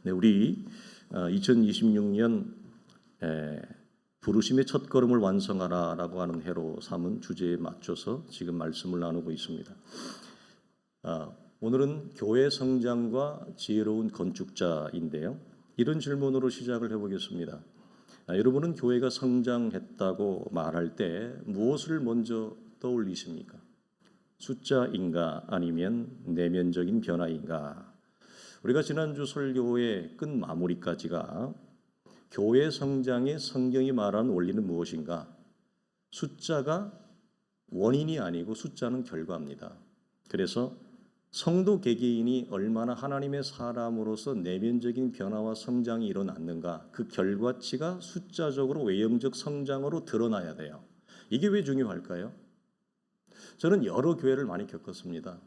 네, 우리 2026년 부르심의 첫걸음을 완성하라라고 하는 해로 삼은 주제에 맞춰서 지금 말씀을 나누고 있습니다. 오늘은 교회 성장과 지혜로운 건축자인데요. 이런 질문으로 시작을 해보겠습니다. 여러분은 교회가 성장했다고 말할 때 무엇을 먼저 떠올리십니까? 숫자인가 아니면 내면적인 변화인가? 우리가 지난주 설교의 끝 마무리까지가 교회 성장의 성경이 말하는 원리는 무엇인가? 숫자가 원인이 아니고 숫자는 결과입니다. 그래서 성도 개개인이 얼마나 하나님의 사람으로서 내면적인 변화와 성장이 일어났는가, 그 결과치가 숫자적으로 외형적 성장으로 드러나야 돼요. 이게 왜 중요할까요? 저는 여러 교회를 많이 겪었습니다.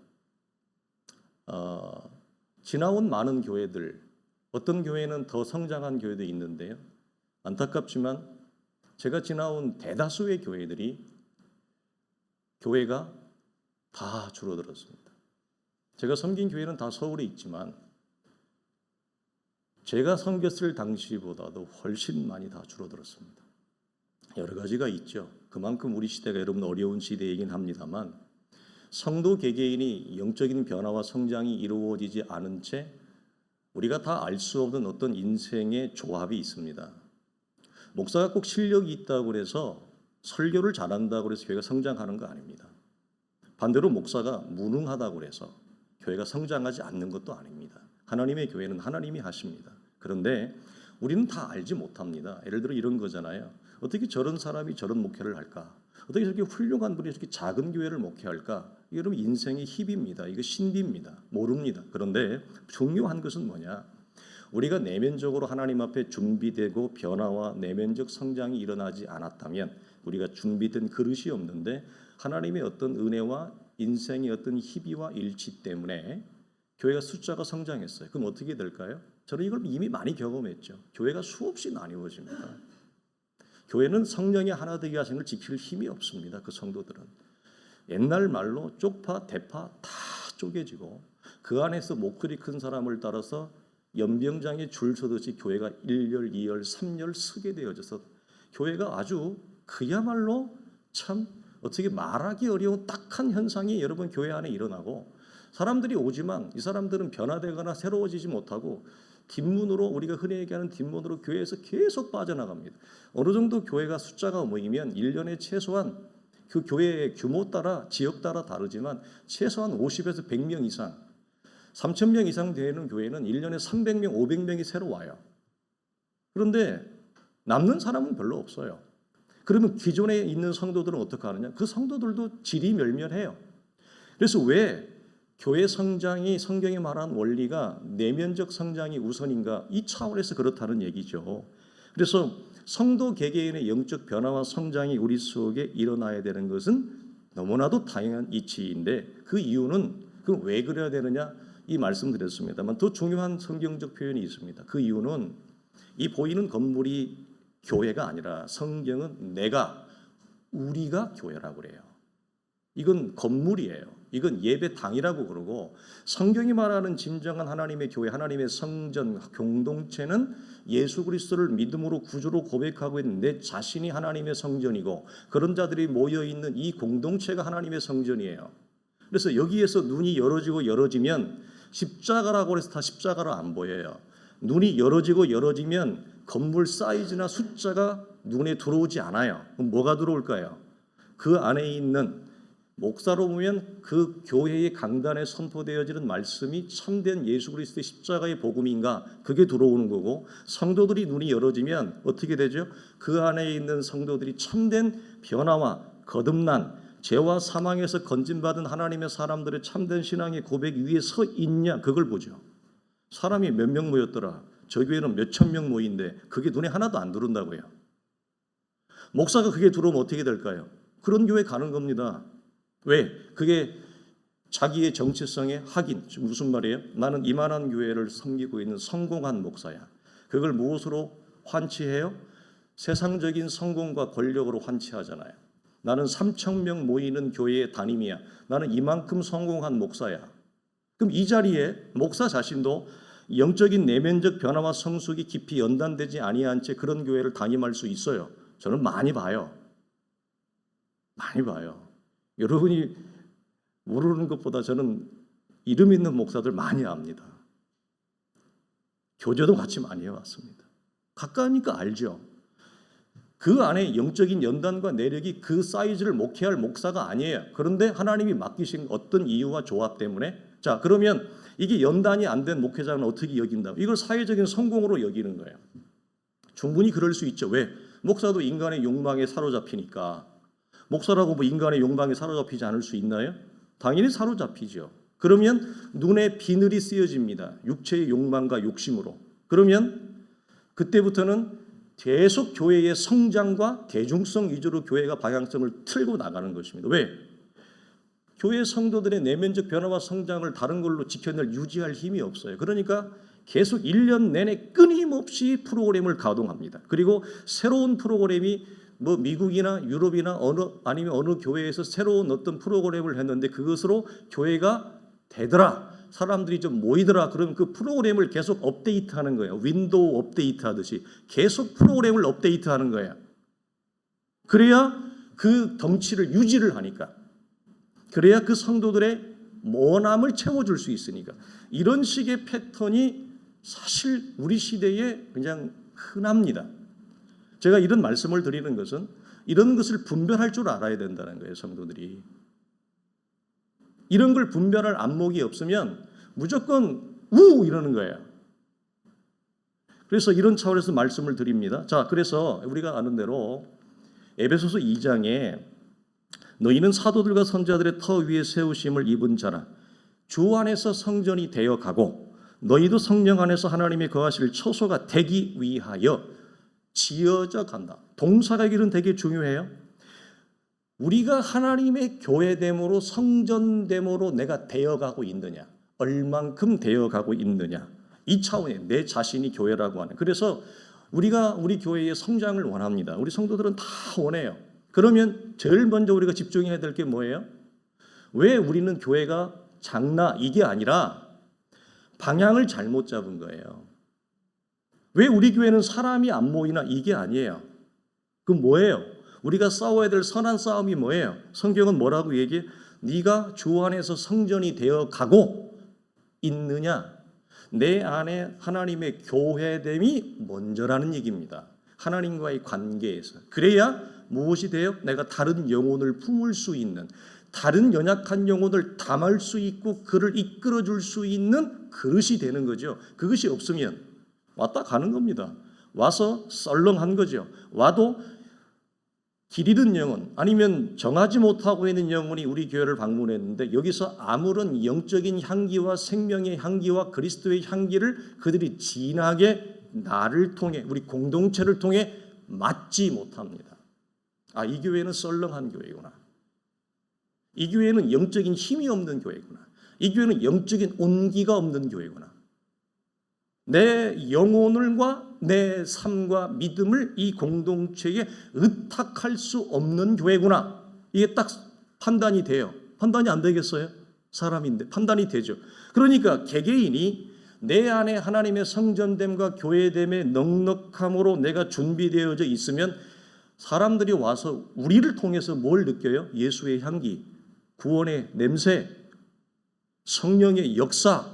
지나온 많은 교회들, 어떤 교회는 더 성장한 교회도 있는데요. 안타깝지만 제가 지나온 대다수의 교회가 다 줄어들었습니다. 제가 섬긴 교회는 다 서울에 있지만 제가 섬겼을 당시보다도 훨씬 많이 다 줄어들었습니다. 여러 가지가 있죠. 그만큼 우리 시대가 여러분 어려운 시대이긴 합니다만 성도 개개인이 영적인 변화와 성장이 이루어지지 않은 채 우리가 다 알 수 없는 어떤 인생의 조합이 있습니다. 목사가 꼭 실력이 있다고 해서 설교를 잘한다고 해서 교회가 성장하는 거 아닙니다. 반대로 목사가 무능하다고 해서 교회가 성장하지 않는 것도 아닙니다. 하나님의 교회는 하나님이 하십니다. 그런데 우리는 다 알지 못합니다. 예를 들어 이런 거잖아요. 어떻게 저런 사람이 저런 목회를 할까? 어떻게 저렇게 훌륭한 분이 저렇게 작은 교회를 목회할까? 이게 여러분 인생의 희비입니다. 이거 신비입니다. 모릅니다. 그런데 중요한 것은 뭐냐? 우리가 내면적으로 하나님 앞에 준비되고 변화와 내면적 성장이 일어나지 않았다면 우리가 준비된 그릇이 없는데 하나님의 어떤 은혜와 인생의 어떤 희비와 일치 때문에 교회가 숫자가 성장했어요. 그럼 어떻게 될까요? 저는 이걸 이미 많이 경험했죠. 교회가 수없이 나뉘어집니다. 교회는 성령의 하나 되게 하시는 걸 지킬 힘이 없습니다. 그 성도들은. 옛날 말로 쪽파, 대파 다 쪼개지고 그 안에서 목소리 큰 사람을 따라서 연병장에 줄 서듯이 교회가 1열, 2열, 3열 서게 되어져서 교회가 아주 그야말로 참 어떻게 말하기 어려운 딱한 현상이 여러분 교회 안에 일어나고 사람들이 오지만 이 사람들은 변화되거나 새로워지지 못하고 뒷문으로 우리가 흔히 얘기하는 뒷문으로 교회에서 계속 빠져나갑니다. 어느 정도 교회가 숫자가 모이면 1년에 최소한 그 교회의 규모 따라 지역 따라 다르지만 최소한 50에서 100명 이상 3,000명 이상 되는 교회는 1년에 300명, 500명이 새로 와요. 그런데 남는 사람은 별로 없어요. 그러면 기존에 있는 성도들은 어떻게 하느냐? 그 성도들도 질이 멸멸해요. 그래서 왜 교회 성장이 성경이 말한 원리가 내면적 성장이 우선인가? 이 차원에서 그렇다는 얘기죠. 그래서 성도 개개인의 영적 변화와 성장이 우리 속에 일어나야 되는 것은 너무나도 당연한 이치인데 그 이유는 그럼 왜 그래야 되느냐? 이 말씀드렸습니다만 더 중요한 성경적 표현이 있습니다. 그 이유는 이 보이는 건물이 교회가 아니라 성경은 우리가 교회라고 그래요. 이건 건물이에요. 이건 예배당이라고 그러고 성경이 말하는 진정한 하나님의 교회, 하나님의 성전, 공동체는 예수 그리스도를 믿음으로 구주로 고백하고 있는 내 자신이 하나님의 성전이고 그런 자들이 모여있는 이 공동체가 하나님의 성전이에요. 그래서 여기에서 눈이 열어지면 십자가라고 해서 다 십자가로 안 보여요. 눈이 열어지면 건물 사이즈나 숫자가 눈에 들어오지 않아요. 그럼 뭐가 들어올까요? 그 안에 있는 목사로 보면 그 교회의 강단에 선포되어지는 말씀이 참된 예수 그리스도의 십자가의 복음인가? 그게 들어오는 거고 성도들이 눈이 열어지면 어떻게 되죠? 그 안에 있는 성도들이 참된 변화와 거듭난 죄와 사망에서 건진받은 하나님의 사람들의 참된 신앙의 고백 위에 서 있냐? 그걸 보죠. 사람이 몇 명 모였더라. 저 교회는 몇천 명 모인데 그게 눈에 하나도 안 들어온다고요. 목사가 그게 들어오면 어떻게 될까요? 그런 교회 가는 겁니다. 왜? 그게 자기의 정체성의 확인. 무슨 말이에요? 나는 이만한 교회를 섬기고 있는 성공한 목사야. 그걸 무엇으로 환치해요? 세상적인 성공과 권력으로 환치하잖아요. 나는 3,000명 모이는 교회의 담임이야. 나는 이만큼 성공한 목사야. 그럼 이 자리에 목사 자신도 영적인 내면적 변화와 성숙이 깊이 연단되지 아니한 채 그런 교회를 담임할 수 있어요. 저는 많이 봐요. 많이 봐요. 여러분이 모르는 것보다 저는 이름 있는 목사들 많이 압니다. 교제도 같이 많이 해왔습니다. 가까우니까 알죠. 그 안에 영적인 연단과 내력이 그 사이즈를 목회할 목사가 아니에요. 그런데 하나님이 맡기신 어떤 이유와 조합 때문에 자 그러면 이게 연단이 안 된 목회자는 어떻게 여긴다? 이걸 사회적인 성공으로 여기는 거예요. 충분히 그럴 수 있죠. 왜? 목사도 인간의 욕망에 사로잡히니까. 목사라고 뭐 인간의 욕망에 사로잡히지 않을 수 있나요? 당연히 사로잡히죠. 그러면 눈에 비늘이 쓰여집니다. 육체의 욕망과 욕심으로. 그러면 그때부터는 계속 교회의 성장과 대중성 위주로 교회가 방향성을 틀고 나가는 것입니다. 왜? 교회 성도들의 내면적 변화와 성장을 다른 걸로 지켜낼 유지할 힘이 없어요. 그러니까 계속 1년 내내 끊임없이 프로그램을 가동합니다. 그리고 새로운 프로그램이 뭐 미국이나 유럽이나 아니면 어느 교회에서 새로운 어떤 프로그램을 했는데 그것으로 교회가 되더라. 사람들이 좀 모이더라. 그러면 그 프로그램을 계속 업데이트하는 거예요. 윈도우 업데이트하듯이 계속 프로그램을 업데이트하는 거예요. 그래야 그 덩치를 유지를 하니까. 그래야 그 성도들의 모함을 채워줄 수 있으니까. 이런 식의 패턴이 사실 우리 시대에 그냥 흔합니다. 제가 이런 말씀을 드리는 것은 이런 것을 분별할 줄 알아야 된다는 거예요. 성도들이. 이런 걸 분별할 안목이 없으면 무조건 우 이러는 거예요. 그래서 이런 차원에서 말씀을 드립니다. 자, 그래서 우리가 아는 대로 에베소서 2장에 너희는 사도들과 선지자들의 터 위에 세우심을 입은 자라 주 안에서 성전이 되어 가고 너희도 성령 안에서 하나님의 거하실 처소가 되기 위하여 지어져 간다. 동사가 길은 되게 중요해요. 우리가 하나님의 교회됨으로 성전됨으로 내가 되어가고 있느냐, 얼만큼 되어가고 있느냐, 이 차원에 내 자신이 교회라고 하는. 그래서 우리가 우리 교회의 성장을 원합니다. 우리 성도들은 다 원해요. 그러면 제일 먼저 우리가 집중해야 될 게 뭐예요? 왜 우리는 교회가 작나 이게 아니라 방향을 잘못 잡은 거예요. 왜 우리 교회는 사람이 안 모이나 이게 아니에요. 그럼 뭐예요? 우리가 싸워야 될 선한 싸움이 뭐예요? 성경은 뭐라고 얘기해? 네가 주 안에서 성전이 되어 가고 있느냐? 내 안에 하나님의 교회됨이 먼저라는 얘기입니다. 하나님과의 관계에서. 그래야 무엇이 돼요? 내가 다른 영혼을 품을 수 있는, 다른 연약한 영혼을 담을 수 있고 그를 이끌어줄 수 있는 그릇이 되는 거죠. 그것이 없으면 왔다 가는 겁니다. 와서 썰렁한 거죠. 와도 길 잃은 영혼 아니면 정하지 못하고 있는 영혼이 우리 교회를 방문했는데 여기서 아무런 영적인 향기와 생명의 향기와 그리스도의 향기를 그들이 진하게 나를 통해 우리 공동체를 통해 맡지 못합니다. 아, 이 교회는 썰렁한 교회구나. 이 교회는 영적인 힘이 없는 교회구나. 이 교회는 영적인 온기가 없는 교회구나. 내 영혼과 내 삶과 믿음을 이 공동체에 의탁할 수 없는 교회구나. 이게 딱 판단이 돼요. 판단이 안 되겠어요? 사람인데 판단이 되죠. 그러니까 개개인이 내 안에 하나님의 성전됨과 교회됨의 넉넉함으로 내가 준비되어져 있으면 사람들이 와서 우리를 통해서 뭘 느껴요? 예수의 향기, 구원의 냄새, 성령의 역사.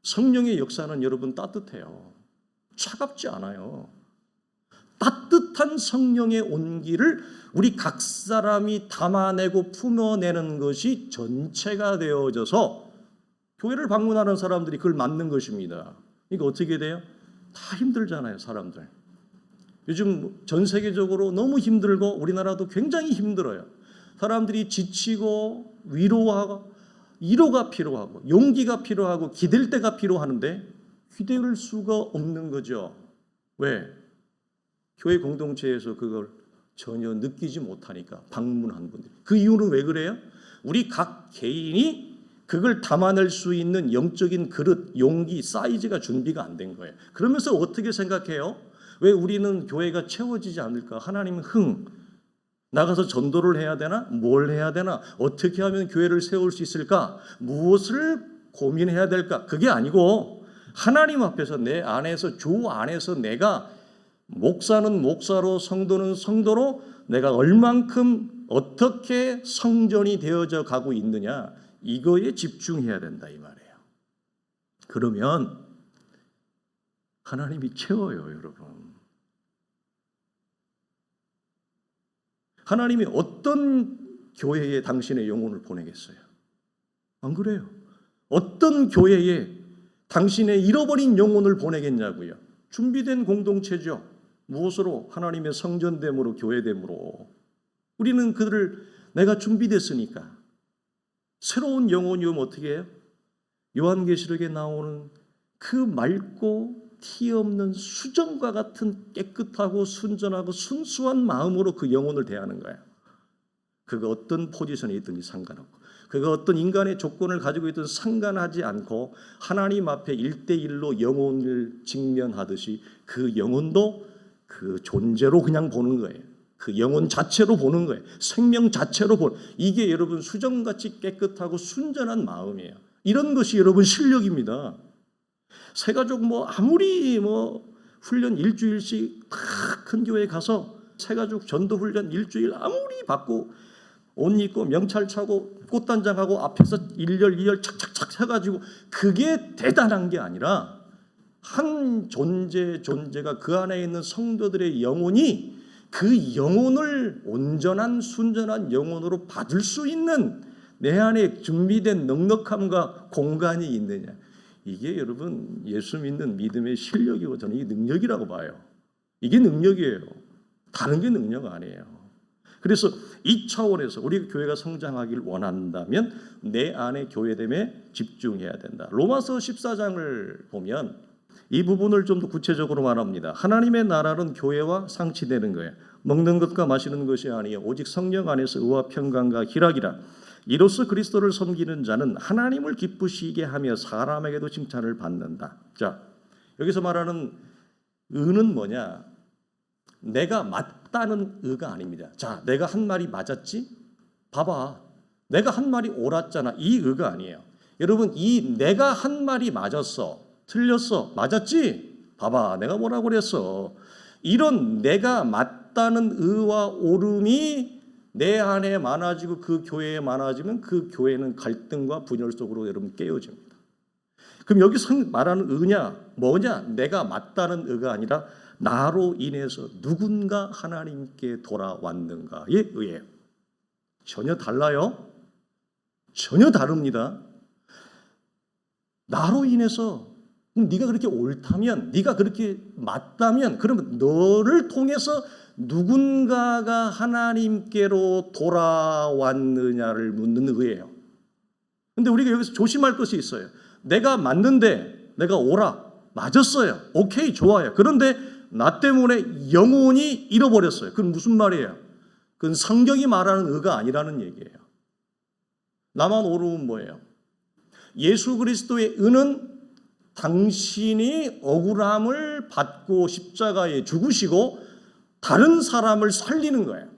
성령의 역사는 여러분 따뜻해요. 차갑지 않아요. 따뜻한 성령의 온기를 우리 각 사람이 담아내고 품어내는 것이 전체가 되어져서 교회를 방문하는 사람들이 그걸 맞는 것입니다. 이거 어떻게 돼요? 다 힘들잖아요, 사람들. 요즘 전 세계적으로 너무 힘들고 우리나라도 굉장히 힘들어요. 사람들이 지치고 위로가 필요하고 용기가 필요하고 기댈 때가 필요하는데 기댈 수가 없는 거죠. 왜? 교회 공동체에서 그걸 전혀 느끼지 못하니까 방문한 분들. 그 이유는 왜 그래요? 우리 각 개인이 그걸 담아낼 수 있는 영적인 그릇, 용기, 사이즈가 준비가 안 된 거예요. 그러면서 어떻게 생각해요? 왜 우리는 교회가 채워지지 않을까? 하나님은 나가서 전도를 해야 되나? 뭘 해야 되나? 어떻게 하면 교회를 세울 수 있을까? 무엇을 고민해야 될까? 그게 아니고 하나님 앞에서 내 안에서 주 안에서 내가 목사는 목사로 성도는 성도로 내가 얼만큼 어떻게 성전이 되어져 가고 있느냐 이거에 집중해야 된다 이 말이에요. 그러면 하나님이 채워요, 여러분. 하나님이 어떤 교회에 당신의 영혼을 보내겠어요? 안 그래요? 어떤 교회에 당신의 잃어버린 영혼을 보내겠냐고요? 준비된 공동체죠. 무엇으로? 하나님의 성전됨으로, 교회됨으로. 우리는 그들을 내가 준비됐으니까. 새로운 영혼이 오면 어떻게 해요? 요한계시록에 나오는 그 맑고 티 없는 수정과 같은 깨끗하고 순전하고 순수한 마음으로 그 영혼을 대하는 거예요. 그가 어떤 포지션에 있든지 상관없고 그가 어떤 인간의 조건을 가지고 있든 상관하지 않고 하나님 앞에 1대1로 영혼을 직면하듯이 그 영혼도 그 존재로 그냥 보는 거예요. 그 영혼 자체로 보는 거예요. 생명 자체로 보는. 이게 여러분 수정같이 깨끗하고 순전한 마음이에요. 이런 것이 여러분 실력입니다. 새가족 아무리 훈련 일주일씩 큰 교회에 가서 새가족 전도 훈련 일주일 아무리 받고 옷 입고 명찰 차고 꽃단장하고 앞에서 일렬 착착착 해가지고 그게 대단한 게 아니라 한 존재가 그 안에 있는 성도들의 영혼이 그 영혼을 온전한 순전한 영혼으로 받을 수 있는 내 안에 준비된 넉넉함과 공간이 있느냐. 이게 여러분 예수 믿는 믿음의 실력이고 저는 이게 능력이라고 봐요. 이게 능력이에요. 다른 게 능력 아니에요. 그래서 이 차원에서 우리 교회가 성장하길 원한다면 내 안의 교회됨에 집중해야 된다. 로마서 14장을 보면 이 부분을 좀 더 구체적으로 말합니다. 하나님의 나라는 교회와 상치되는 거예요. 먹는 것과 마시는 것이 아니에요. 오직 성령 안에서 의와 평강과 희락이라. 이로써 그리스도를 섬기는 자는 하나님을 기쁘시게 하며 사람에게도 칭찬을 받는다. 자, 여기서 말하는 의는 뭐냐? 내가 맞다는 의가 아닙니다. 자, 내가 한 말이 맞았지? 봐봐. 내가 한 말이 옳았잖아. 이 의가 아니에요. 여러분, 이 내가 한 말이 맞았어. 틀렸어. 맞았지? 봐봐. 내가 뭐라고 그랬어. 이런 내가 맞다는 의와 옳음이 내 안에 많아지고 그 교회에 많아지면 그 교회는 갈등과 분열 속으로 여러분 깨어집니다. 그럼 여기서 말하는 의냐? 뭐냐? 내가 맞다는 의가 아니라 나로 인해서 누군가 하나님께 돌아왔는가의 의예요. 전혀 달라요. 전혀 다릅니다. 나로 인해서 네가 그렇게 옳다면, 네가 그렇게 맞다면 그러면 너를 통해서 누군가가 하나님께로 돌아왔느냐를 묻는 의예요. 그런데 우리가 여기서 조심할 것이 있어요. 내가 맞는데 내가 옳아. 맞았어요. 오케이, 좋아요. 그런데 나 때문에 영혼이 잃어버렸어요. 그건 무슨 말이에요? 그건 성경이 말하는 의가 아니라는 얘기예요. 나만 옳으면 뭐예요? 예수 그리스도의 의는 당신이 억울함을 받고 십자가에 죽으시고 다른 사람을 살리는 거예요.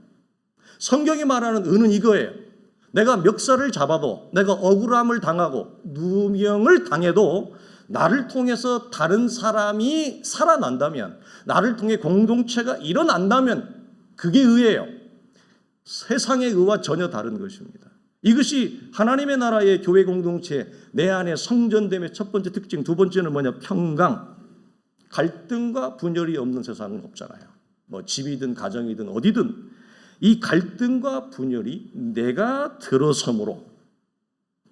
성경이 말하는 의는 이거예요. 내가 멱살을 잡아도, 내가 억울함을 당하고 누명을 당해도 나를 통해서 다른 사람이 살아난다면, 나를 통해 공동체가 일어난다면 그게 의예요. 세상의 의와 전혀 다른 것입니다. 이것이 하나님의 나라의 교회 공동체 내 안에 성전됨의 첫 번째 특징. 두 번째는 뭐냐? 평강. 갈등과 분열이 없는 세상은 없잖아요. 집이든 가정이든 어디든 이 갈등과 분열이 내가 들어섬으로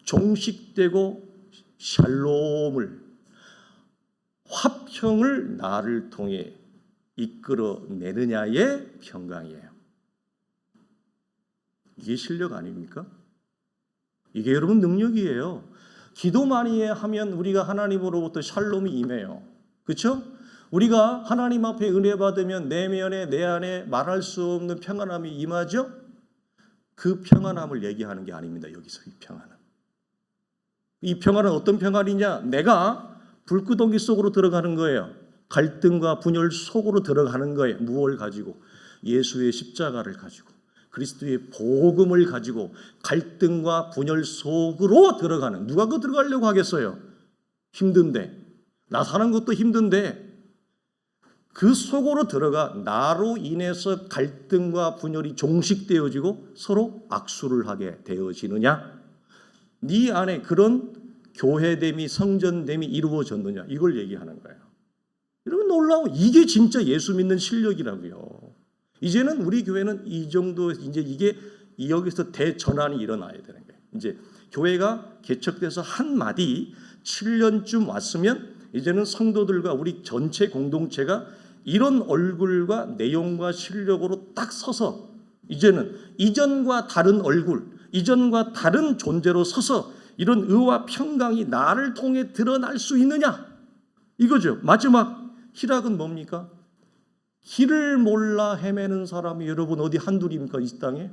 종식되고 샬롬을, 화평을 나를 통해 이끌어내느냐의 평강이에요. 이게 실력 아닙니까? 이게 여러분 능력이에요. 기도 많이 하면 우리가 하나님으로부터 샬롬이 임해요. 그렇죠? 우리가 하나님 앞에 은혜 받으면 내면에 내 안에 말할 수 없는 평안함이 임하죠? 그 평안함을 얘기하는 게 아닙니다. 여기서 이 평안함. 이 평안은 어떤 평안이냐? 내가 불구덩이 속으로 들어가는 거예요. 갈등과 분열 속으로 들어가는 거예요. 무엇을 가지고? 예수의 십자가를 가지고, 그리스도의 복음을 가지고 갈등과 분열 속으로 들어가는. 누가 그 들어가려고 하겠어요? 힘든데. 나 사는 것도 힘든데 그 속으로 들어가 나로 인해서 갈등과 분열이 종식되어지고 서로 악수를 하게 되어지느냐? 네 안에 그런 교회됨이 성전됨이 이루어졌느냐? 이걸 얘기하는 거예요. 여러분 놀라워. 이게 진짜 예수 믿는 실력이라고요. 이제는 우리 교회는 이 정도 이제 이게 여기서 대전환이 일어나야 되는 거예요. 이제 교회가 개척돼서 한 마디 7년쯤 왔으면 이제는 성도들과 우리 전체 공동체가 이런 얼굴과 내용과 실력으로 딱 서서 이제는 이전과 다른 얼굴, 이전과 다른 존재로 서서 이런 의와 평강이 나를 통해 드러날 수 있느냐? 이거죠. 마지막 희락은 뭡니까? 길을 몰라 헤매는 사람이 여러분 어디 한둘입니까? 이 땅에?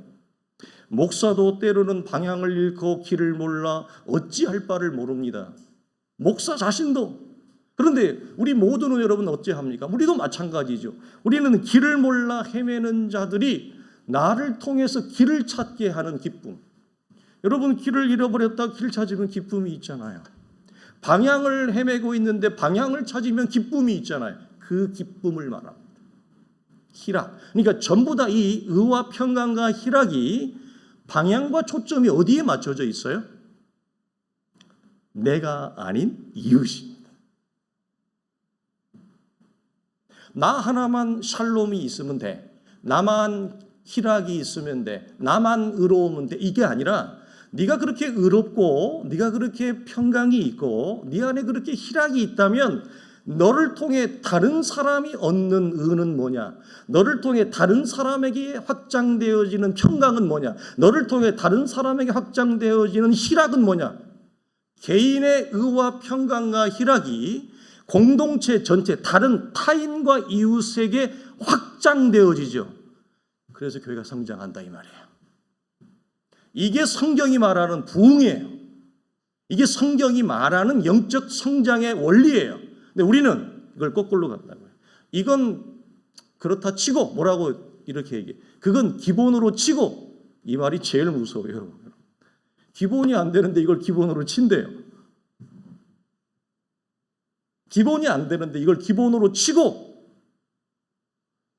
목사도 때로는 방향을 잃고 길을 몰라 어찌할 바를 모릅니다. 목사 자신도. 그런데 우리 모두는 여러분 어찌합니까? 우리도 마찬가지죠. 우리는 길을 몰라 헤매는 자들이 나를 통해서 길을 찾게 하는 기쁨. 여러분 길을 잃어버렸다 길 찾으면 기쁨이 있잖아요. 방향을 헤매고 있는데 방향을 찾으면 기쁨이 있잖아요. 그 기쁨을 말합니다. 희락. 그러니까 전부 다 이 의와 평강과 희락이 방향과 초점이 어디에 맞춰져 있어요? 내가 아닌 이웃입니다. 나 하나만 샬롬이 있으면 돼. 나만 희락이 있으면 돼. 나만 의로우면 돼. 이게 아니라 네가 그렇게 의롭고 네가 그렇게 평강이 있고 네 안에 그렇게 희락이 있다면 너를 통해 다른 사람이 얻는 의는 뭐냐? 너를 통해 다른 사람에게 확장되어지는 평강은 뭐냐? 너를 통해 다른 사람에게 확장되어지는 희락은 뭐냐? 개인의 의와 평강과 희락이 공동체 전체 다른 타인과 이웃에게 확장되어지죠. 그래서 교회가 성장한다 이 말이에요. 이게 성경이 말하는 부흥이에요. 이게 성경이 말하는 영적 성장의 원리예요. 근데 우리는 이걸 거꾸로 간다고요. 이건 그렇다 치고 뭐라고 이렇게 얘기해. 그건 기본으로 치고 이 말이 제일 무서워요. 기본이 안 되는데 이걸 기본으로 친대요. 기본이 안 되는데 이걸 기본으로 치고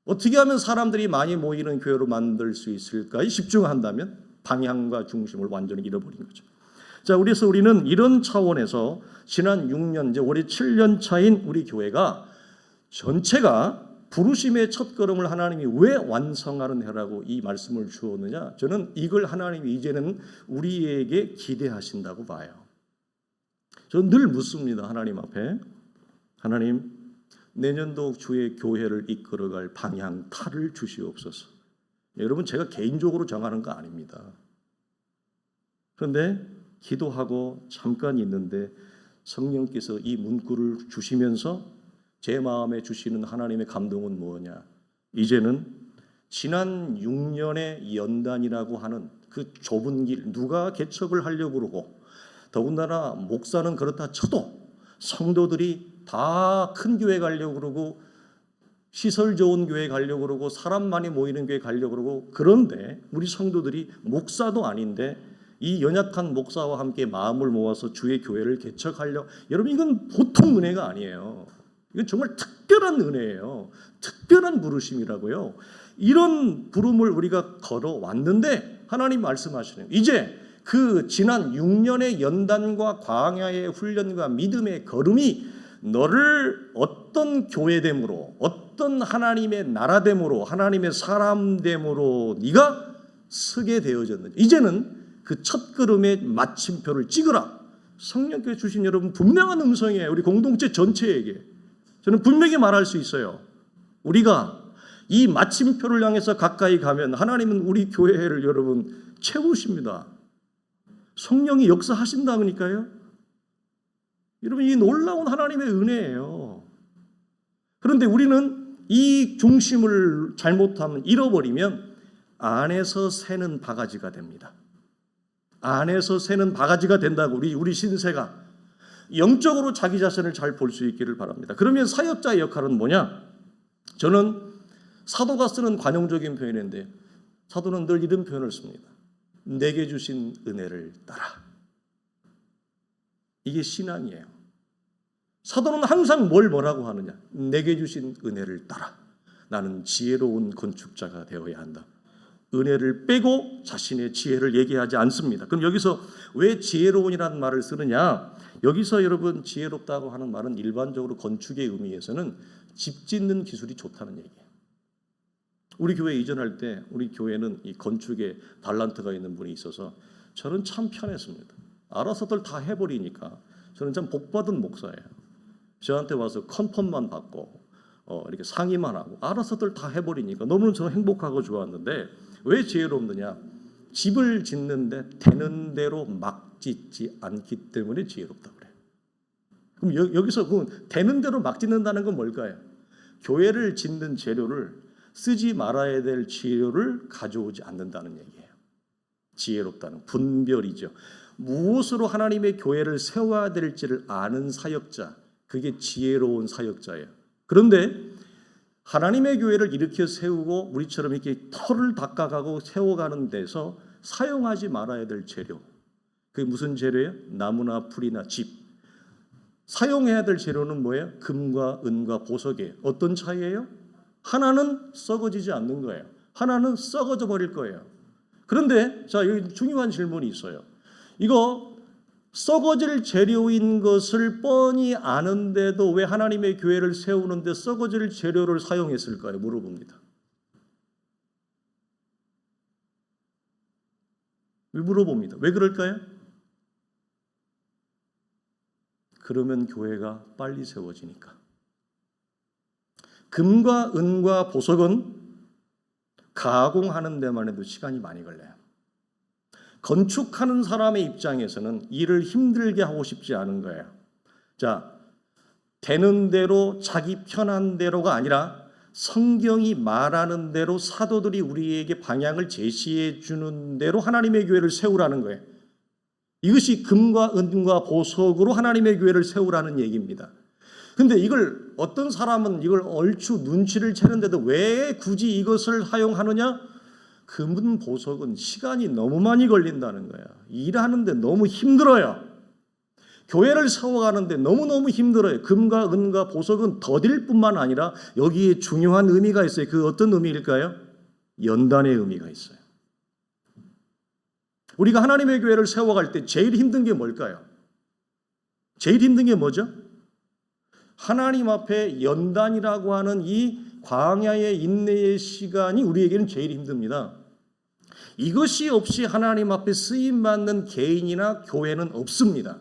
어떻게 하면 사람들이 많이 모이는 교회로 만들 수 있을까에 집중한다면 방향과 중심을 완전히 잃어버린 거죠. 자, 그래서 우리는 이런 차원에서 지난 6년, 이제 올해 7년 차인 우리 교회가 전체가 부르심의 첫걸음을 하나님이 왜 완성하는 해라고 이 말씀을 주었느냐? 저는 이걸 하나님이 이제는 우리에게 기대하신다고 봐요. 저는 늘 묻습니다. 하나님 앞에. 하나님, 내년도 주의 교회를 이끌어갈 방향, 탈을 주시옵소서. 여러분, 제가 개인적으로 정하는 거 아닙니다. 그런데 기도하고 잠깐 있는데 성령께서 이 문구를 주시면서 제 마음에 주시는 하나님의 감동은 뭐냐? 이제는 지난 6년의 연단이라고 하는 그 좁은 길, 누가 개척을 하려고 그러고 더군다나 목사는 그렇다 쳐도 성도들이 다 큰 교회 가려고 그러고 시설 좋은 교회 가려고 그러고 사람 많이 모이는 교회 가려고 그러고 그런데 우리 성도들이 목사도 아닌데 이 연약한 목사와 함께 마음을 모아서 주의 교회를 개척하려 여러분 이건 보통 은혜가 아니에요. 이건 정말 특별한 은혜예요. 특별한 부르심이라고요. 이런 부름을 우리가 걸어왔는데 하나님 말씀하시는 이제 그 지난 6년의 연단과 광야의 훈련과 믿음의 걸음이 너를 어떤 교회됨으로 어떤 하나님의 나라됨으로 하나님의 사람됨으로 네가 서게 되어졌는지 이제는 그 첫걸음의 마침표를 찍으라. 성령께서 주신 여러분 분명한 음성이에요. 우리 공동체 전체에게 저는 분명히 말할 수 있어요. 우리가 이 마침표를 향해서 가까이 가면 하나님은 우리 교회를 여러분 채우십니다. 성령이 역사하신다니까요. 여러분 이 놀라운 하나님의 은혜예요. 그런데 우리는 이 중심을 잘못하면 잃어버리면 안에서 새는 바가지가 됩니다. 안에서 새는 바가지가 된다고 우리 신세가 영적으로 자기 자신을 잘 볼 수 있기를 바랍니다. 그러면 사역자의 역할은 뭐냐? 저는 사도가 쓰는 관용적인 표현인데 사도는 늘 이런 표현을 씁니다. 내게 주신 은혜를 따라. 이게 신앙이에요. 사도는 항상 뭐라고 하느냐? 내게 주신 은혜를 따라 나는 지혜로운 건축자가 되어야 한다. 은혜를 빼고 자신의 지혜를 얘기하지 않습니다. 그럼 여기서 왜 지혜로운이라는 말을 쓰느냐? 여기서 여러분 지혜롭다고 하는 말은 일반적으로 건축의 의미에서는 집 짓는 기술이 좋다는 얘기예요. 우리 교회 이전할 때 우리 교회는 이 건축에 달란트가 있는 분이 있어서 저는 참 편했습니다. 알아서들 다 해버리니까 저는 참 복받은 목사예요. 저한테 와서 컨펌만 받고 이렇게 상의만 하고 알아서들 다 해버리니까 너무나 저는 행복하고 좋았는데 왜 지혜롭느냐? 집을 짓는데 되는 대로 막 짓지 않기 때문에 지혜롭다고 그래요. 그럼 여기서 그 되는 대로 막 짓는다는 건 뭘까요? 교회를 짓는 재료를 쓰지 말아야 될 재료를 가져오지 않는다는 얘기예요. 지혜롭다는 분별이죠. 무엇으로 하나님의 교회를 세워야 될지를 아는 사역자, 그게 지혜로운 사역자예요. 그런데 하나님의 교회를 일으켜 세우고 우리처럼 이렇게 터를 닦아가고 세워가는 데서 사용하지 말아야 될 재료, 그게 무슨 재료예요? 나무나 풀이나 집. 사용해야 될 재료는 뭐예요? 금과 은과 보석이에요. 어떤 차이예요? 하나는 썩어지지 않는 거예요. 하나는 썩어져 버릴 거예요. 그런데 자, 여기 중요한 질문이 있어요. 이거 썩어질 재료인 것을 뻔히 아는데도 왜 하나님의 교회를 세우는데 썩어질 재료를 사용했을까요? 물어봅니다. 왜 물어봅니다. 왜 그럴까요? 그러면 교회가 빨리 세워지니까. 금과 은과 보석은 가공하는 데만 해도 시간이 많이 걸려요. 건축하는 사람의 입장에서는 일을 힘들게 하고 싶지 않은 거예요. 자, 되는 대로 자기 편한 대로가 아니라 성경이 말하는 대로 사도들이 우리에게 방향을 제시해 주는 대로 하나님의 교회를 세우라는 거예요. 이것이 금과 은과 보석으로 하나님의 교회를 세우라는 얘기입니다. 근데 이걸 어떤 사람은 이걸 얼추 눈치를 채는데도 왜 굳이 이것을 사용하느냐? 금은 보석은 시간이 너무 많이 걸린다는 거야. 일하는데 너무 힘들어요. 교회를 세워가는데 너무너무 힘들어요. 금과 은과 보석은 더딜 뿐만 아니라 여기에 중요한 의미가 있어요. 그 어떤 의미일까요? 연단의 의미가 있어요. 우리가 하나님의 교회를 세워갈 때 제일 힘든 게 뭘까요? 제일 힘든 게 뭐죠? 하나님 앞에 연단이라고 하는 이 광야의 인내의 시간이 우리에게는 제일 힘듭니다. 이것이 없이 하나님 앞에 쓰임받는 개인이나 교회는 없습니다.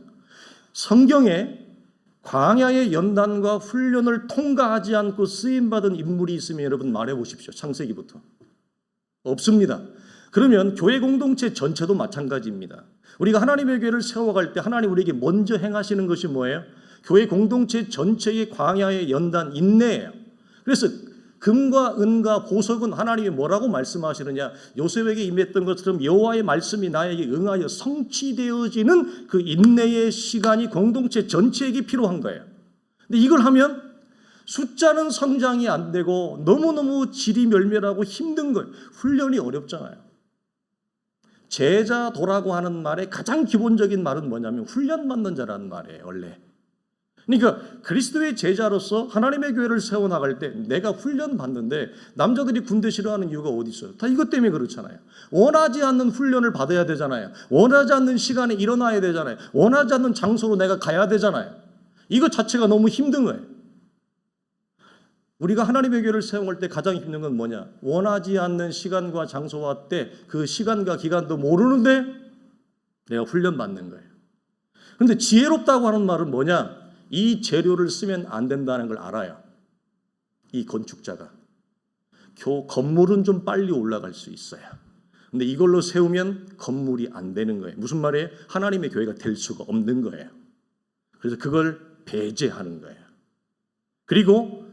성경에 광야의 연단과 훈련을 통과하지 않고 쓰임받은 인물이 있으면 여러분 말해보십시오. 창세기부터. 없습니다. 그러면 교회 공동체 전체도 마찬가지입니다. 우리가 하나님의 교회를 세워갈 때 하나님 우리에게 먼저 행하시는 것이 뭐예요? 교회 공동체 전체의 광야의 연단, 인내예요. 그래서 금과 은과 보석은 하나님이 뭐라고 말씀하시느냐? 요셉에게 임했던 것처럼 여호와의 말씀이 나에게 응하여 성취되어지는 그 인내의 시간이 공동체 전체에게 필요한 거예요. 근데 이걸 하면 숫자는 성장이 안 되고 너무너무 질이 멸멸하고 힘든 거예요. 훈련이 어렵잖아요. 제자도라고 하는 말의 가장 기본적인 말은 뭐냐면 훈련받는 자라는 말이에요. 원래. 그러니까 그리스도의 제자로서 하나님의 교회를 세워나갈 때 내가 훈련받는데 남자들이 군대 싫어하는 이유가 어디 있어요? 다 이것 때문에 그렇잖아요. 원하지 않는 훈련을 받아야 되잖아요. 원하지 않는 시간에 일어나야 되잖아요. 원하지 않는 장소로 내가 가야 되잖아요. 이것 자체가 너무 힘든 거예요. 우리가 하나님의 교회를 세워갈 때 가장 힘든 건 뭐냐? 원하지 않는 시간과 장소와 때 그 시간과 기간도 모르는데 내가 훈련받는 거예요. 그런데 지혜롭다고 하는 말은 뭐냐? 이 재료를 쓰면 안 된다는 걸 알아요. 이 건축자가. 건물은 좀 빨리 올라갈 수 있어요. 근데 이걸로 세우면 건물이 안 되는 거예요. 무슨 말이에요? 하나님의 교회가 될 수가 없는 거예요. 그래서 그걸 배제하는 거예요. 그리고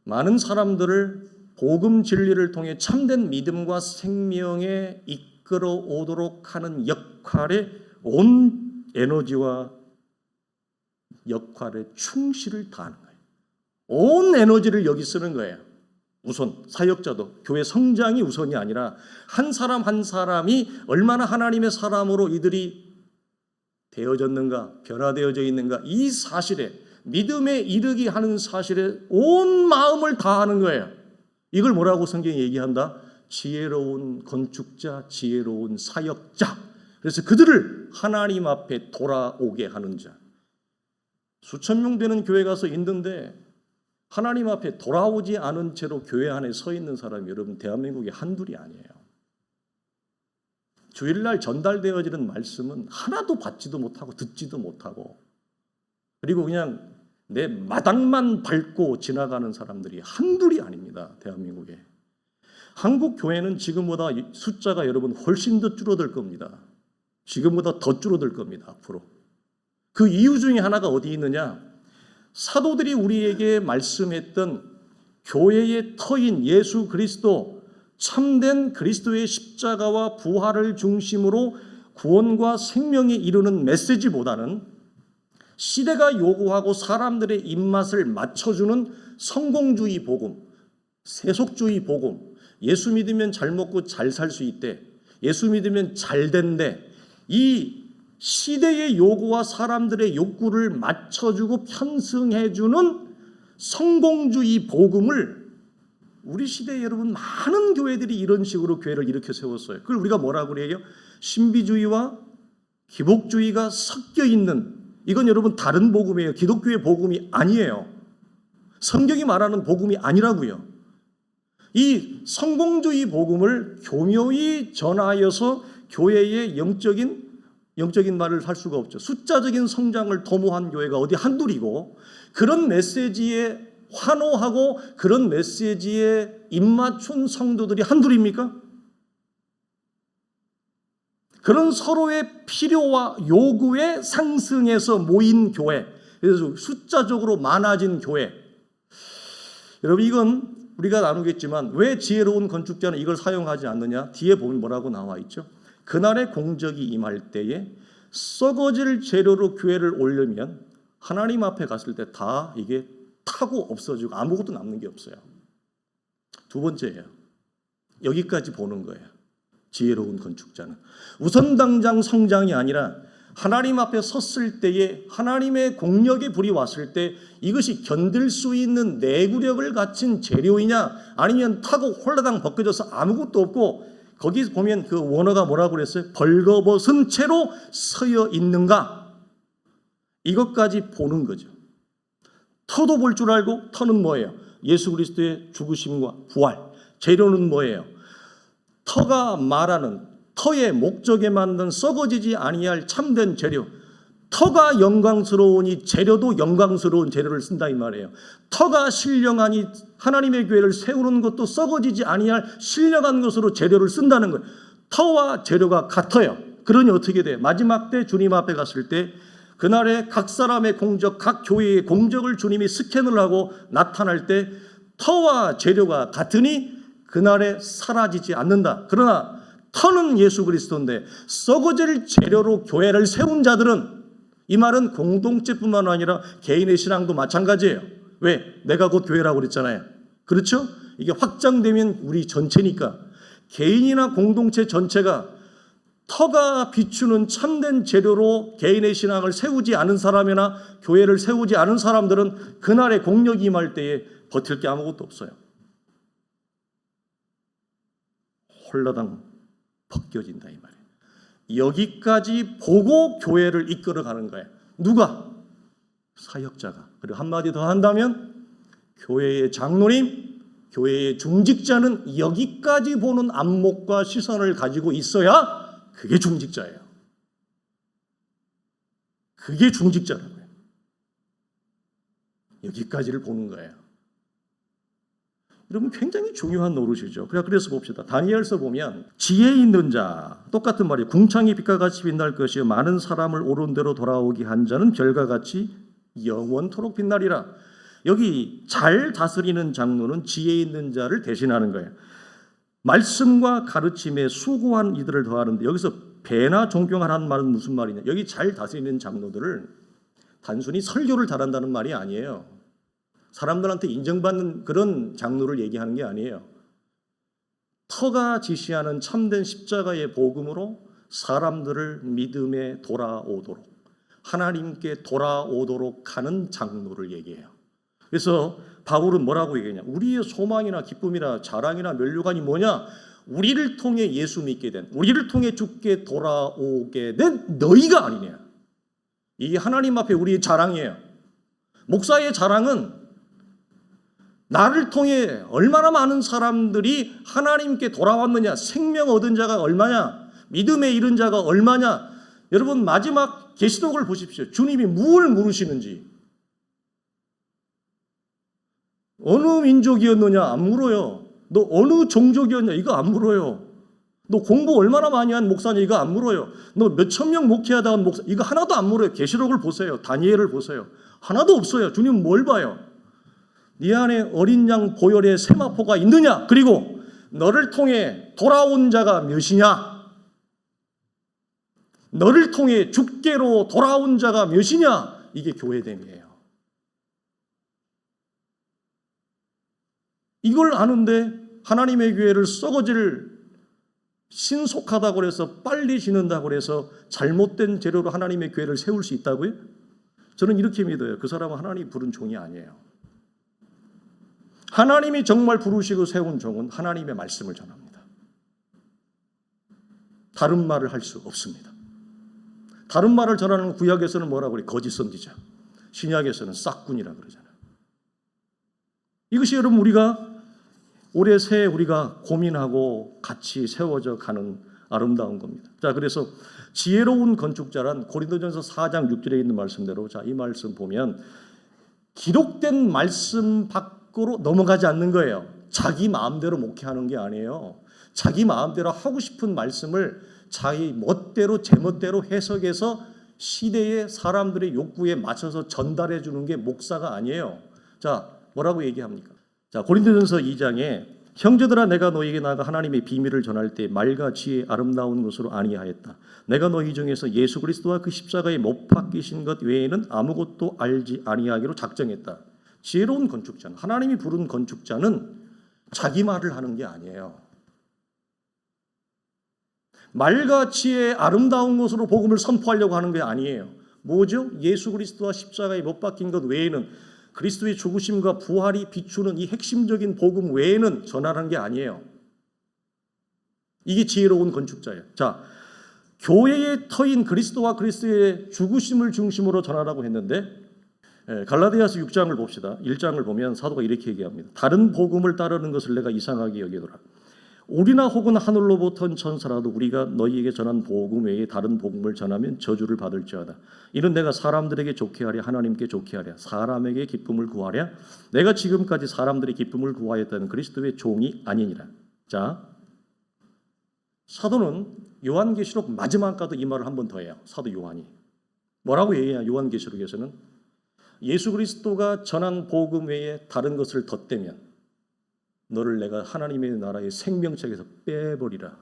많은 사람들을 복음 진리를 통해 참된 믿음과 생명에 이끌어 오도록 하는 역할에 온 에너지와 역할에 충실을 다하는 거예요. 온 에너지를 여기 쓰는 거예요. 우선 사역자도 교회 성장이 우선이 아니라 한 사람 한 사람이 얼마나 하나님의 사람으로 이들이 되어졌는가, 변화되어져 있는가, 이 사실에, 믿음에 이르게 하는 사실에 온 마음을 다하는 거예요. 이걸 뭐라고 성경이 얘기한다? 지혜로운 건축자, 지혜로운 사역자. 그래서 그들을 하나님 앞에 돌아오게 하는 자. 수천 명 되는 교회 가서 있는데 하나님 앞에 돌아오지 않은 채로 교회 안에 서 있는 사람이 여러분 대한민국에 한둘이 아니에요. 주일날 전달되어지는 말씀은 하나도 받지도 못하고 듣지도 못하고, 그리고 그냥 내 마당만 밟고 지나가는 사람들이 한둘이 아닙니다. 대한민국에. 한국 교회는 지금보다 숫자가 여러분 훨씬 더 줄어들 겁니다. 지금보다 더 줄어들 겁니다. 앞으로. 그 이유 중에 하나가 어디 있느냐? 사도들이 우리에게 말씀했던 교회의 터인 예수 그리스도, 참된 그리스도의 십자가와 부활을 중심으로 구원과 생명에 이르는 메시지보다는 시대가 요구하고 사람들의 입맛을 맞춰주는 성공주의 복음, 세속주의 복음, 예수 믿으면 잘 먹고 잘 살 수 있대, 예수 믿으면 잘 된대, 이 시대의 요구와 사람들의 욕구를 맞춰주고 편승해주는 성공주의 복음을 우리 시대에 여러분 많은 교회들이 이런 식으로 교회를 일으켜 세웠어요. 그걸 우리가 뭐라고 그래요? 신비주의와 기복주의가 섞여 있는, 이건 여러분 다른 복음이에요. 기독교의 복음이 아니에요. 성경이 말하는 복음이 아니라고요. 이 성공주의 복음을 교묘히 전하여서 교회의 영적인 말을 할 수가 없죠. 숫자적인 성장을 도모한 교회가 어디 한둘이고, 그런 메시지에 환호하고 그런 메시지에 입맞춘 성도들이 한둘입니까? 그런 서로의 필요와 요구에 상승해서 모인 교회, 그래서 숫자적으로 많아진 교회. 여러분, 이건 우리가 나누겠지만 왜 지혜로운 건축자는 이걸 사용하지 않느냐? 뒤에 보면 뭐라고 나와 있죠? 그날의 공적이 임할 때에 썩어질 재료로 교회를 올리면 하나님 앞에 갔을 때 다 이게 타고 없어지고 아무것도 남는 게 없어요. 두 번째예요. 여기까지 보는 거예요. 지혜로운 건축자는 우선 당장 성장이 아니라 하나님 앞에 섰을 때에, 하나님의 공력의 불이 왔을 때 이것이 견딜 수 있는 내구력을 갖춘 재료이냐, 아니면 타고 홀라당 벗겨져서 아무것도 없고, 거기 보면 그 원어가 뭐라고 그랬어요? 벌거벗은 채로 서여 있는가? 이것까지 보는 거죠. 터도 볼 줄 알고, 터는 뭐예요? 예수 그리스도의 죽으심과 부활. 재료는 뭐예요? 터가 말하는, 터의 목적에 맞는 썩어지지 아니할 참된 재료. 터가 영광스러우니 재료도 영광스러운 재료를 쓴다 이 말이에요. 터가 신령하니 하나님의 교회를 세우는 것도 썩어지지 아니할 신령한 것으로 재료를 쓴다는 거예요. 터와 재료가 같아요. 그러니 어떻게 돼요? 마지막 때 주님 앞에 갔을 때 그날의 각 사람의 공적, 각 교회의 공적을 주님이 스캔을 하고 나타날 때 터와 재료가 같으니 그날에 사라지지 않는다. 그러나 터는 예수 그리스도인데 썩어질 재료로 교회를 세운 자들은, 이 말은 공동체뿐만 아니라 개인의 신앙도 마찬가지예요. 왜? 내가 곧 교회라고 그랬잖아요. 그렇죠? 이게 확장되면 우리 전체니까. 개인이나 공동체 전체가 터가 비추는 참된 재료로 개인의 신앙을 세우지 않은 사람이나 교회를 세우지 않은 사람들은 그날의 공력이 임할 때에 버틸 게 아무것도 없어요. 홀라당 벗겨진다 이 말이에요. 여기까지 보고 교회를 이끌어가는 거예요. 누가? 사역자가. 그리고 한마디 더 한다면 교회의 장로님, 교회의 중직자는 여기까지 보는 안목과 시선을 가지고 있어야 그게 중직자예요. 그게 중직자라고요. 여기까지를 보는 거예요. 여러분 굉장히 중요한 노릇이죠. 그래서 봅시다. 다니엘서 보면 지혜 있는 자, 똑같은 말이에요. 궁창이 빛과 같이 빛날 것이요 많은 사람을 옳은 대로 돌아오게 한 자는 별과 같이 영원토록 빛나리라. 여기 잘 다스리는 장로는 지혜 있는 자를 대신하는 거예요. 말씀과 가르침에 수고한 이들을 더하는데, 여기서 배나 존경하라는 말은 무슨 말이냐? 여기 잘 다스리는 장로들을 단순히 설교를 잘한다는 말이 아니에요. 사람들한테 인정받는 그런 장로를 얘기하는 게 아니에요. 터가 지시하는 참된 십자가의 복음으로 사람들을 믿음에 돌아오도록, 하나님께 돌아오도록 하는 장로를 얘기해요. 그래서 바울은 뭐라고 얘기하냐? 우리의 소망이나 기쁨이나 자랑이나 면류관이 뭐냐? 우리를 통해 예수 믿게 된, 우리를 통해 주께 돌아오게 된 너희가 아니냐. 이게 하나님 앞에 우리의 자랑이에요. 목사의 자랑은 나를 통해 얼마나 많은 사람들이 하나님께 돌아왔느냐, 생명 얻은 자가 얼마냐, 믿음에 이른 자가 얼마냐. 여러분 마지막 계시록을 보십시오. 주님이 무엇을 물으시는지. 어느 민족이었느냐 안 물어요. 너 어느 종족이었냐 이거 안 물어요. 너 공부 얼마나 많이 한 목사냐 이거 안 물어요. 너 몇천 명 목회하다 한 목사 이거 하나도 안 물어요. 계시록을 보세요. 다니엘을 보세요. 하나도 없어요. 주님 뭘 봐요? 네 안에 어린 양 보혈의 세마포가 있느냐? 그리고 너를 통해 돌아온 자가 몇이냐? 너를 통해 주께로 돌아온 자가 몇이냐? 이게 교회됨이에요. 이걸 아는데 하나님의 교회를 썩어질 신속하다고 해서 빨리 지는다고 해서 잘못된 재료로 하나님의 교회를 세울 수 있다고요? 저는 이렇게 믿어요. 그 사람은 하나님이 부른 종이 아니에요. 하나님이 정말 부르시고 세운 종은 하나님의 말씀을 전합니다. 다른 말을 할 수 없습니다. 다른 말을 전하는 구약에서는 뭐라고 그래요? 거짓 선지자. 신약에서는 싹군이라고 그러잖아요. 이것이 여러분 우리가 올해 새해 우리가 고민하고 같이 세워져 가는 아름다운 겁니다. 자, 그래서 지혜로운 건축자란 고린도전서 4장 6절에 있는 말씀대로 자, 이 말씀 보면 기록된 말씀 밖으로 넘어가지 않는 거예요. 자기 마음대로 목회하는 게 아니에요. 자기 마음대로 하고 싶은 말씀을 자기 멋대로 제멋대로 해석해서 시대의 사람들의 욕구에 맞춰서 전달해 주는 게 목사가 아니에요. 자, 뭐라고 얘기합니까? 자, 고린도전서 2장에 형제들아 내가 너희에게 나아가 하나님의 비밀을 전할 때 말과 지혜 아름다운 것으로 아니하였다. 내가 너희 중에서 예수 그리스도와 그 십자가에 못 박히신 것 외에는 아무것도 알지 아니하기로 작정했다. 지혜로운 건축자는 하나님이 부른 건축자는 자기 말을 하는 게 아니에요. 말과 지혜 아름다운 것으로 복음을 선포하려고 하는 게 아니에요. 뭐죠? 예수 그리스도와 십자가에 못 박힌 것 외에는 그리스도의 죽으심과 부활이 비추는 이 핵심적인 복음 외에는 전하는 게 아니에요. 이게 지혜로운 건축자예요. 자, 교회의 터인 그리스도와 그리스도의 죽으심을 중심으로 전하라고 했는데 갈라디아서 6장을 봅시다. 1장을 보면 사도가 이렇게 얘기합니다. 다른 복음을 따르는 것을 내가 이상하게 여기더라. 우리나 혹은 하늘로부터 온 천사라도 우리가 너희에게 전한 복음 외에 다른 복음을 전하면 저주를 받을지어다. 이는 내가 사람들에게 좋게 하랴 하나님께 좋게 하랴 사람에게 기쁨을 구하랴 내가 지금까지 사람들의 기쁨을 구하였다는 그리스도의 종이 아니니라. 자, 사도는 요한계시록 마지막까지 이 말을 한 번 더 해요. 사도 요한이 뭐라고 얘기하냐? 요한계시록에서는 예수 그리스도가 전한 복음 외에 다른 것을 덧대면 너를 내가 하나님의 나라의 생명책에서 빼버리라.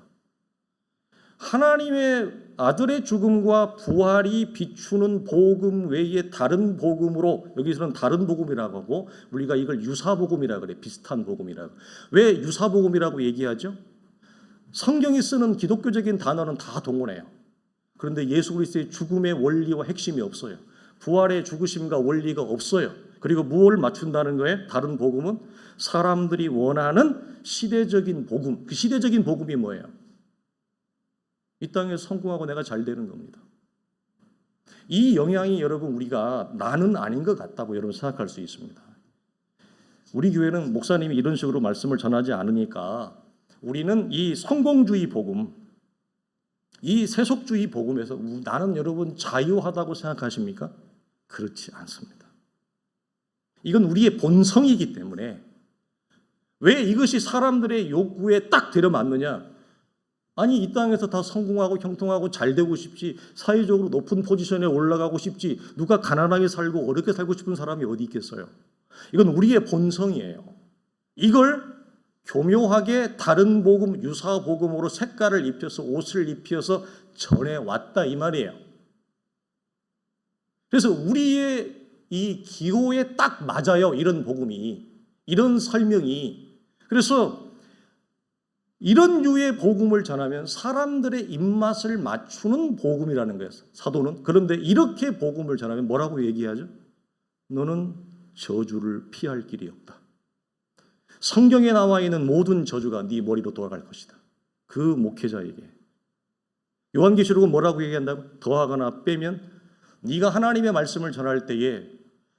하나님의 아들의 죽음과 부활이 비추는 복음 외에 다른 복음으로 여기서는 다른 복음이라고 하고 우리가 이걸 유사복음이라고 그래. 비슷한 복음이라고. 왜 유사복음이라고 얘기하죠? 성경이 쓰는 기독교적인 단어는 다 동원해요. 그런데 예수 그리스도의 죽음의 원리와 핵심이 없어요. 부활의 죽으심과 원리가 없어요. 그리고 무엇을 맞춘다는 거예요? 다른 복음은 사람들이 원하는 시대적인 복음. 그 시대적인 복음이 뭐예요? 이 땅에 성공하고 내가 잘 되는 겁니다. 이 영향이 여러분 우리가 나는 아닌 것 같다고 여러분 생각할 수 있습니다. 우리 교회는 목사님이 이런 식으로 말씀을 전하지 않으니까 우리는 이 성공주의 복음, 이 세속주의 복음에서 나는 여러분 자유하다고 생각하십니까? 그렇지 않습니다. 이건 우리의 본성이기 때문에 왜 이것이 사람들의 욕구에 딱 들어맞느냐? 아니 이 땅에서 다 성공하고 형통하고 잘 되고 싶지 사회적으로 높은 포지션에 올라가고 싶지 누가 가난하게 살고 어렵게 살고 싶은 사람이 어디 있겠어요? 이건 우리의 본성이에요. 이걸 교묘하게 다른 복음, 유사 복음으로 색깔을 입혀서 옷을 입혀서 전해왔다 이 말이에요. 그래서 우리의 이 기호에 딱 맞아요. 이런 복음이, 이런 설명이. 그래서 이런 류의 복음을 전하면 사람들의 입맛을 맞추는 복음이라는 거예요. 사도는. 그런데 이렇게 복음을 전하면 뭐라고 얘기하죠? 너는 저주를 피할 길이 없다. 성경에 나와 있는 모든 저주가 네 머리로 돌아갈 것이다. 그 목회자에게. 요한계시록은 뭐라고 얘기한다고? 더하거나 빼면 네가 하나님의 말씀을 전할 때에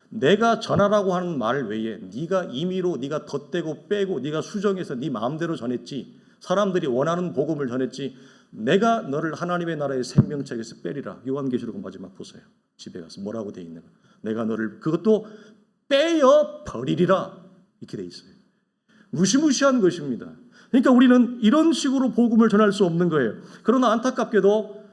내가 전하라고 하는 말 외에 네가 임의로 네가 덧대고 빼고 네가 수정해서 네 마음대로 전했지, 사람들이 원하는 복음을 전했지, 내가 너를 하나님의 나라의 생명책에서 빼리라. 요한계시록 마지막 보세요. 집에 가서 뭐라고 돼 있는가? 내가 너를 그것도 빼어 버리리라. 이렇게 돼 있어요. 무시무시한 것입니다. 그러니까 우리는 이런 식으로 복음을 전할 수 없는 거예요. 그러나 안타깝게도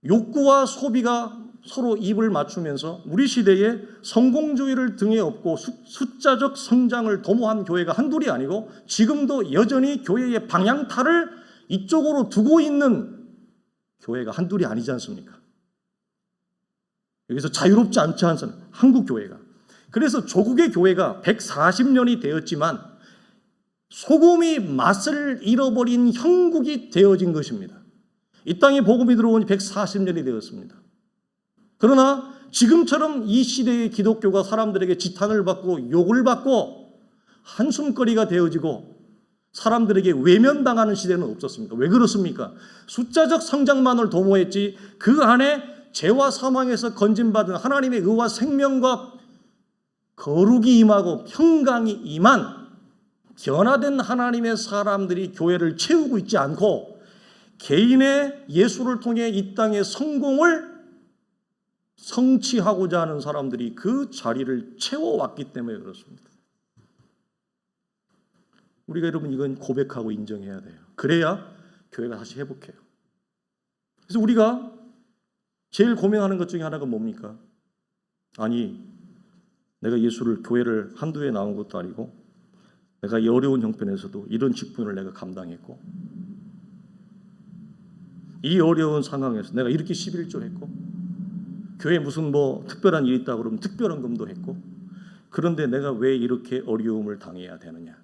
욕구와 소비가 서로 입을 맞추면서 우리 시대에 성공주의를 등에 업고 숫자적 성장을 도모한 교회가 한둘이 아니고 지금도 여전히 교회의 방향타를 이쪽으로 두고 있는 교회가 한둘이 아니지 않습니까? 여기서 자유롭지 않지 않습니까? 한국 교회가. 그래서 조국의 교회가 140년이 되었지만 소금이 맛을 잃어버린 형국이 되어진 것입니다. 이 땅에 복음이 들어오니 140년이 되었습니다. 그러나 지금처럼 이 시대의 기독교가 사람들에게 지탄을 받고 욕을 받고 한숨거리가 되어지고 사람들에게 외면당하는 시대는 없었습니다. 왜 그렇습니까? 숫자적 성장만을 도모했지 그 안에 죄와 사망에서 건진받은 하나님의 의와 생명과 거룩이 임하고 평강이 임한 변화된 하나님의 사람들이 교회를 채우고 있지 않고 개인의 예수를 통해 이 땅의 성공을 성취하고자 하는 사람들이 그 자리를 채워왔기 때문에 그렇습니다. 우리가 여러분 이건 고백하고 인정해야 돼요. 그래야 교회가 다시 회복해요. 그래서 우리가 제일 고민하는 것 중에 하나가 뭡니까? 아니, 내가 예수를 교회를 한두 해 나온 것도 아니고 내가 이 어려운 형편에서도 이런 직분을 내가 감당했고 이 어려운 상황에서 내가 이렇게 11조 했고 교회에 무슨 뭐 특별한 일이 있다 그러면 특별한 금도 했고 그런데 내가 왜 이렇게 어려움을 당해야 되느냐?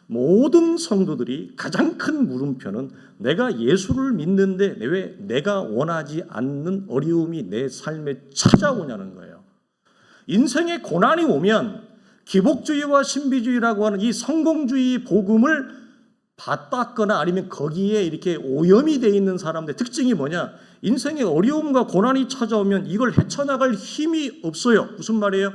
모든 성도들이 가장 큰 물음표는 내가 예수를 믿는데 왜 내가 원하지 않는 어려움이 내 삶에 찾아오냐는 거예요. 인생에 고난이 오면 기복주의와 신비주의라고 하는 이 성공주의 복음을 받았거나 아니면 거기에 이렇게 오염이 되어 있는 사람들의 특징이 뭐냐? 인생에 어려움과 고난이 찾아오면 이걸 헤쳐나갈 힘이 없어요. 무슨 말이에요?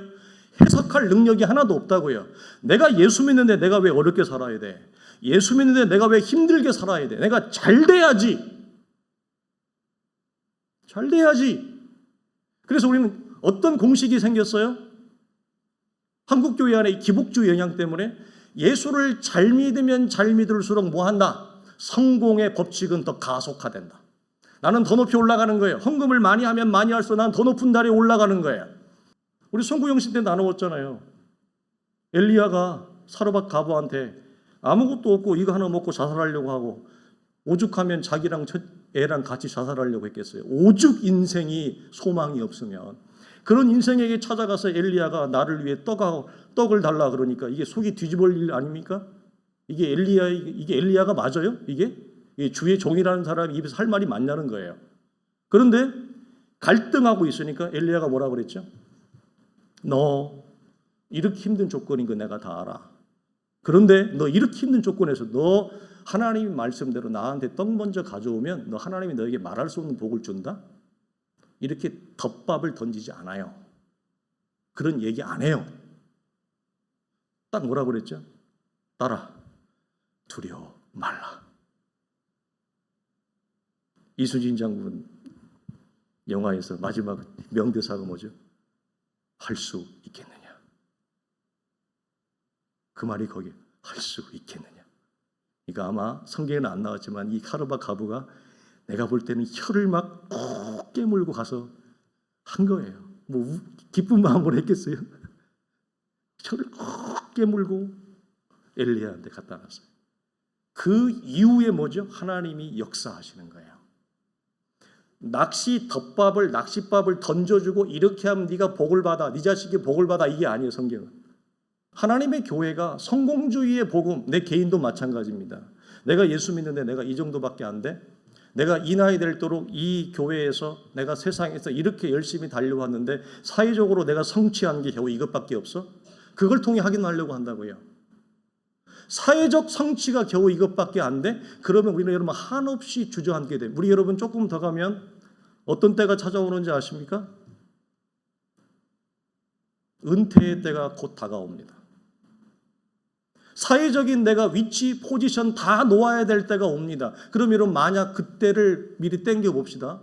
해석할 능력이 하나도 없다고요. 내가 예수 믿는데 내가 왜 어렵게 살아야 돼? 예수 믿는데 내가 왜 힘들게 살아야 돼? 내가 잘 돼야지. 잘 돼야지. 그래서 우리는 어떤 공식이 생겼어요? 한국교회 안에 기복주의 영향 때문에 예수를 잘 믿으면 잘 믿을수록 뭐한다? 성공의 법칙은 더 가속화된다. 나는 더 높이 올라가는 거예요. 헌금을 많이 하면 많이 할수록 나는 더 높은 달에 올라가는 거예요. 우리 송구영신 때 나누었잖아요. 엘리야가 사르밧 가부한테 아무것도 없고 이거 하나 먹고 자살하려고 하고 오죽하면 자기랑 애랑 같이 자살하려고 했겠어요. 오죽 인생이 소망이 없으면. 그런 인생에게 찾아가서 엘리야가 나를 위해 떡을 달라 그러니까 이게 속이 뒤집을 일 아닙니까? 이게 엘리야가 맞아요? 이게 주의 종이라는 사람이 입에서 할 말이 맞냐는 거예요. 그런데 갈등하고 있으니까 엘리야가 뭐라 그랬죠? 너 이렇게 힘든 조건인 거 내가 다 알아. 그런데 너 이렇게 힘든 조건에서 너 하나님 말씀대로 나한테 떡 먼저 가져오면 너 하나님이 너에게 말할 수 없는 복을 준다? 이렇게 덮밥을 던지지 않아요. 그런 얘기 안 해요. 딱 뭐라 그랬죠? 딸아, 두려워 말라. 이순신 장군 영화에서 마지막 명대사가 뭐죠? 할 수 있겠느냐? 그 말이 거기에 할 수 있겠느냐? 그러니까 아마 성경에는 안 나왔지만 이 사르밧 가부가 내가 볼 때는 혀를 막 꼭 깨물고 가서 한 거예요. 뭐 기쁜 마음으로 했겠어요? 혀를 꼭 깨물고 엘리야한테 갖다 놨어요. 그 이후에 뭐죠? 하나님이 역사하시는 거예요. 낚싯밥을 던져주고 이렇게 하면 네가 복을 받아, 네 자식이 복을 받아, 이게 아니에요. 성경은. 하나님의 교회가 성공주의의 복음, 내 개인도 마찬가지입니다. 내가 예수 믿는데 내가 이 정도밖에 안 돼? 내가 이 나이 될도록 이 교회에서 내가 세상에서 이렇게 열심히 달려왔는데 사회적으로 내가 성취한 게 겨우 이것밖에 없어? 그걸 통해 확인하려고 한다고요. 사회적 성취가 겨우 이것밖에 안 돼? 그러면 우리는 여러분 한없이 주저앉게 돼. 우리 여러분 조금 더 가면 어떤 때가 찾아오는지 아십니까? 은퇴의 때가 곧 다가옵니다. 사회적인 내가 위치, 포지션 다 놓아야 될 때가 옵니다. 그럼 여러분 만약 그때를 미리 땡겨 봅시다.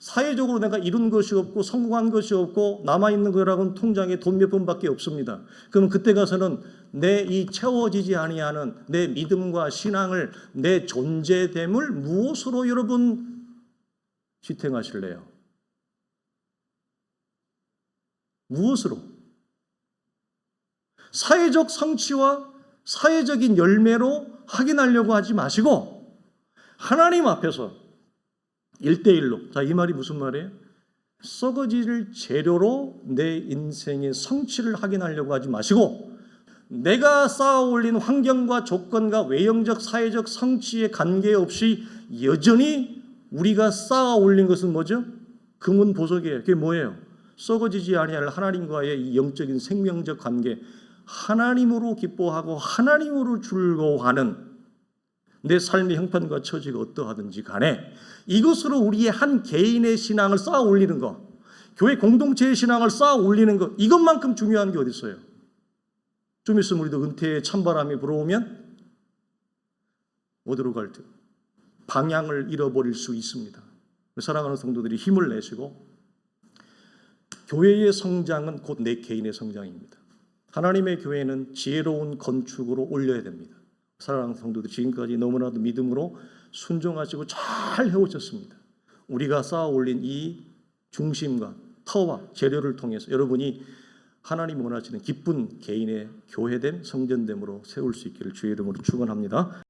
사회적으로 내가 이룬 것이 없고 성공한 것이 없고 남아있는 거라고는 통장에 돈 몇 푼밖에 없습니다. 그럼 그때 가서는 내 이 채워지지 아니하는 내 믿음과 신앙을, 내 존재됨을 무엇으로 여러분 지탱하실래요? 무엇으로? 사회적 성취와 사회적인 열매로 확인하려고 하지 마시고 하나님 앞에서 1대1로, 자, 이 말이 무슨 말이에요? 썩어질 재료로 내 인생의 성취를 확인하려고 하지 마시고 내가 쌓아올린 환경과 조건과 외형적 사회적 성취에 관계없이 여전히 우리가 쌓아올린 것은 뭐죠? 금은 보석이에요. 그게 뭐예요? 썩어지지 아니할 하나님과의 이 영적인 생명적 관계, 하나님으로 기뻐하고 하나님으로 즐거워하는 내 삶의 형편과 처지가 어떠하든지 간에 이것으로 우리의 한 개인의 신앙을 쌓아 올리는 것, 교회 공동체의 신앙을 쌓아 올리는 것, 이것만큼 중요한 게 어디 있어요? 좀 있으면 우리도 은퇴의 찬바람이 불어오면 어디로 갈지 방향을 잃어버릴 수 있습니다. 사랑하는 성도들이 힘을 내시고 교회의 성장은 곧 내 개인의 성장입니다. 하나님의 교회는 지혜로운 건축으로 올려야 됩니다. 사랑하는 성도들, 지금까지 너무나도 믿음으로 순종하시고 잘 해오셨습니다. 우리가 쌓아 올린 이 중심과 터와 재료를 통해서 여러분이 하나님이 원하시는 기쁜 개인의 교회됨, 성전됨으로 세울 수 있기를 주의 이름으로 축원합니다.